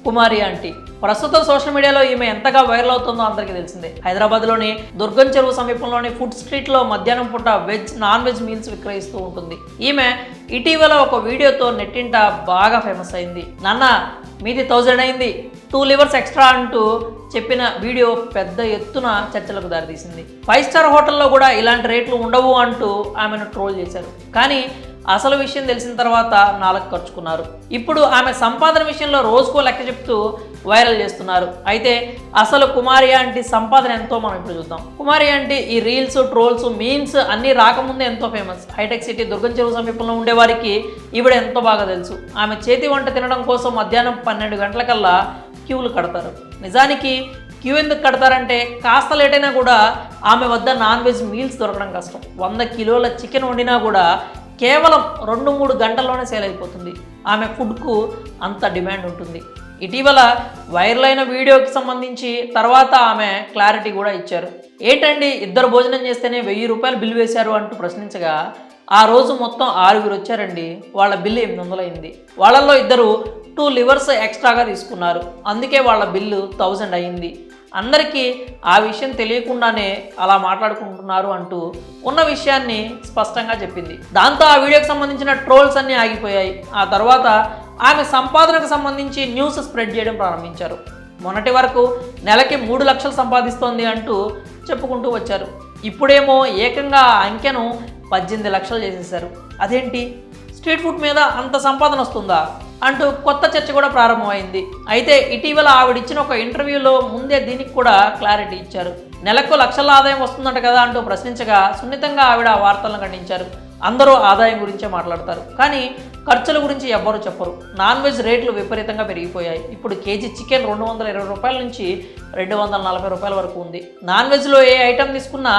కుమారి aunty. ప్రస్తుతం social మీడియాలో ఈమె ఎంతగా వైరల్ అవుతుందో అందరికీ తెలిసిందే. హైదరాబాద్లోని దుర్గం చెరువు సమీపంలోని ఫుడ్ స్ట్రీట్లో మధ్యాహ్నం పూట నాన్ వెజ్ మీల్స్ విక్రయిస్తూ ఉంటుంది. ఈమె ఇటీవల ఒక వీడియోతో నెట్టింట బాగా ఫేమస్ అయింది. నాన్న మీది 1000 అయింది, 2 లివర్స్ ఎక్స్ట్రా అంటూ చెప్పిన వీడియో పెద్ద ఎత్తున చర్చలకు దారితీసింది. 5 స్టార్ హోటల్లో కూడా ఇలాంటి రేట్లు ఉండవు అంటూ ఆమెను ట్రోల్ చేశారు. కానీ అసలు విషయం తెలిసిన తర్వాత నాలుగు ఖర్చుకున్నారు. ఇప్పుడు ఆమె సంపాదన విషయంలో రోజుకో లెక్క చెప్తూ వైరల్ చేస్తున్నారు. అయితే అసలు కుమారి ఆంటీ సంపాదన ఎంతో మనం ఇప్పుడు చూద్దాం. కుమారి ఆంటీ ఈ రీల్స్, ట్రోల్స్, మీమ్స్ అన్నీ రాకముందే ఎంతో ఫేమస్. హైటెక్ సిటీ దుర్గం చెరువు సమీపంలో ఉండేవారికి ఈవిడ ఎంతో బాగా తెలుసు. ఆమె చేతి వంట తినడం కోసం మధ్యాహ్నం 12 గంటలకల్లా క్యూలు కడతారు. నిజానికి క్యూ ఎందుకు కడతారంటే కాస్త లేట్ అయినా కూడా ఆమె వద్ద నాన్ వెజ్ మీల్స్ దొరకడం కష్టం. 100 కిలోల చికెన్ వండినా కూడా కేవలం 2-3 గంటల్లోనే సేల్ అయిపోతుంది. ఆమె ఫుడ్కు అంత డిమాండ్ ఉంటుంది. ఇటీవల వైరల్ అయిన వీడియోకి సంబంధించి తర్వాత ఆమె క్లారిటీ కూడా ఇచ్చారు. ఏంటండి ఇద్దరు భోజనం చేస్తేనే 1000 రూపాయలు బిల్లు వేశారు అంటూ ప్రశ్నించగా, ఆ రోజు మొత్తం 6 వచ్చారండి. వాళ్ళ బిల్లు 800 అయింది. వాళ్ళల్లో ఇద్దరు 2 లివర్స్ ఎక్స్ట్రాగా తీసుకున్నారు. అందుకే వాళ్ళ బిల్లు 1000 అయింది. అందరికీ ఆ విషయం తెలియకుండానే అలా మాట్లాడుకుంటున్నారు అంటూ ఉన్న విషయాన్ని స్పష్టంగా చెప్పింది. దాంతో ఆ వీడియోకి సంబంధించిన ట్రోల్స్ అన్నీ ఆగిపోయాయి. ఆ తర్వాత ఆమె సంపాదనకు సంబంధించి న్యూస్ స్ప్రెడ్ చేయడం ప్రారంభించారు. మొన్నటి వరకు నెలకి 3 లక్షలు సంపాదిస్తోంది అంటూ చెప్పుకుంటూ వచ్చారు. ఇప్పుడేమో ఏకంగా ఆ అంకెను 18 లక్షలు చేసేశారు. అదేంటి, స్ట్రీట్ ఫుడ్ మీద అంత సంపాదన వస్తుందా అంటూ కొత్త చర్చ కూడా ప్రారంభమైంది. అయితే ఇటీవల ఆవిడిచ్చిన ఒక ఇంటర్వ్యూలో ముందే దీనికి కూడా క్లారిటీ ఇచ్చారు. నెలకు లక్షల ఆదాయం వస్తుందంట కదా అంటూ ప్రశ్నించగా సున్నితంగా ఆవిడ ఆ వార్తలను ఖండించారు. అందరూ ఆదాయం గురించే మాట్లాడతారు, కానీ ఖర్చుల గురించి ఎవ్వరూ చెప్పరు. నాన్ వెజ్ రేట్లు విపరీతంగా పెరిగిపోయాయి. ఇప్పుడు కేజీ చికెన్ 220 రూపాయల నుంచి 240 రూపాయల వరకు ఉంది. నాన్ వెజ్లో ఏ ఐటెం తీసుకున్నా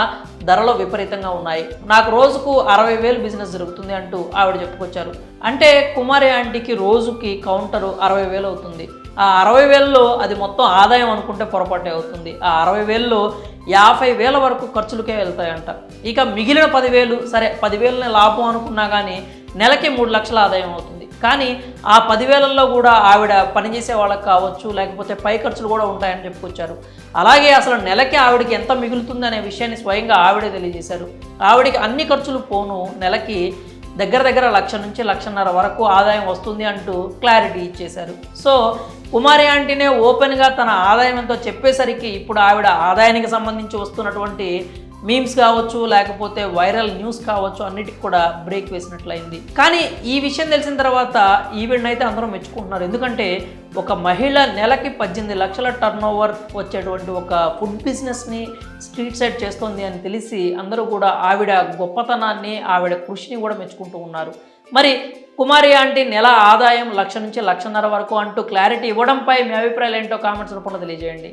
ధరలు విపరీతంగా ఉన్నాయి. నాకు రోజుకు 60,000 బిజినెస్ జరుగుతుంది అంటూ ఆవిడ చెప్పుకొచ్చారు. అంటే కుమారి ఆంటీకి రోజుకి కౌంటరు 60,000 అవుతుంది. ఆ 60,000లో అది మొత్తం ఆదాయం అనుకుంటే పొరపాటే అవుతుంది. ఆ 60,000లో 50,000 వరకు ఖర్చులకే వెళ్తాయంట. ఇక మిగిలిన 10,000, సరే 10,000 లాభం అనుకున్నా కానీ నెలకి 3 లక్షల ఆదాయం అవుతుంది. కానీ ఆ 10,000లో కూడా ఆవిడ పనిచేసే వాళ్ళకి కావచ్చు, లేకపోతే పై ఖర్చులు కూడా ఉంటాయని చెప్పుకొచ్చారు. అలాగే అసలు నెలకి ఆవిడకి ఎంత మిగులుతుంది అనే విషయాన్ని స్వయంగా ఆవిడే తెలియజేశారు. ఆవిడకి అన్ని ఖర్చులు పోను నెలకి దగ్గర 1,00,000 నుంచి 1,50,000 వరకు ఆదాయం వస్తుంది అంటూ క్లారిటీ ఇచ్చేశారు. సో కుమారి ఆంటీనే ఓపెన్గా తన ఆదాయం ఎంతో చెప్పేసరికి ఇప్పుడు ఆవిడ ఆదాయానికి సంబంధించి వస్తున్నటువంటి మీమ్స్ కావచ్చు, లేకపోతే వైరల్ న్యూస్ కావచ్చు, అన్నిటికి కూడా బ్రేక్ వేసినట్లయింది. కానీ ఈ విషయం తెలిసిన తర్వాత ఈవిడనైతే అందరూ మెచ్చుకుంటున్నారు. ఎందుకంటే ఒక మహిళ నెలకి 18 లక్షల టర్న్ ఓవర్ వచ్చేటువంటి ఒక ఫుడ్ బిజినెస్ని స్ట్రీట్ సైడ్ చేస్తోంది అని తెలిసి అందరూ కూడా ఆవిడ గొప్పతనాన్ని, ఆవిడ కృషిని కూడా మెచ్చుకుంటూ ఉన్నారు. మరి కుమారి ఆంటీ నెల ఆదాయం 1,00,000 నుంచి 1,50,000 వరకు అంటూ క్లారిటీ ఇవ్వడంపై మీ అభిప్రాయాలు ఏంటో కామెంట్స్ రూపంలో తెలియజేయండి.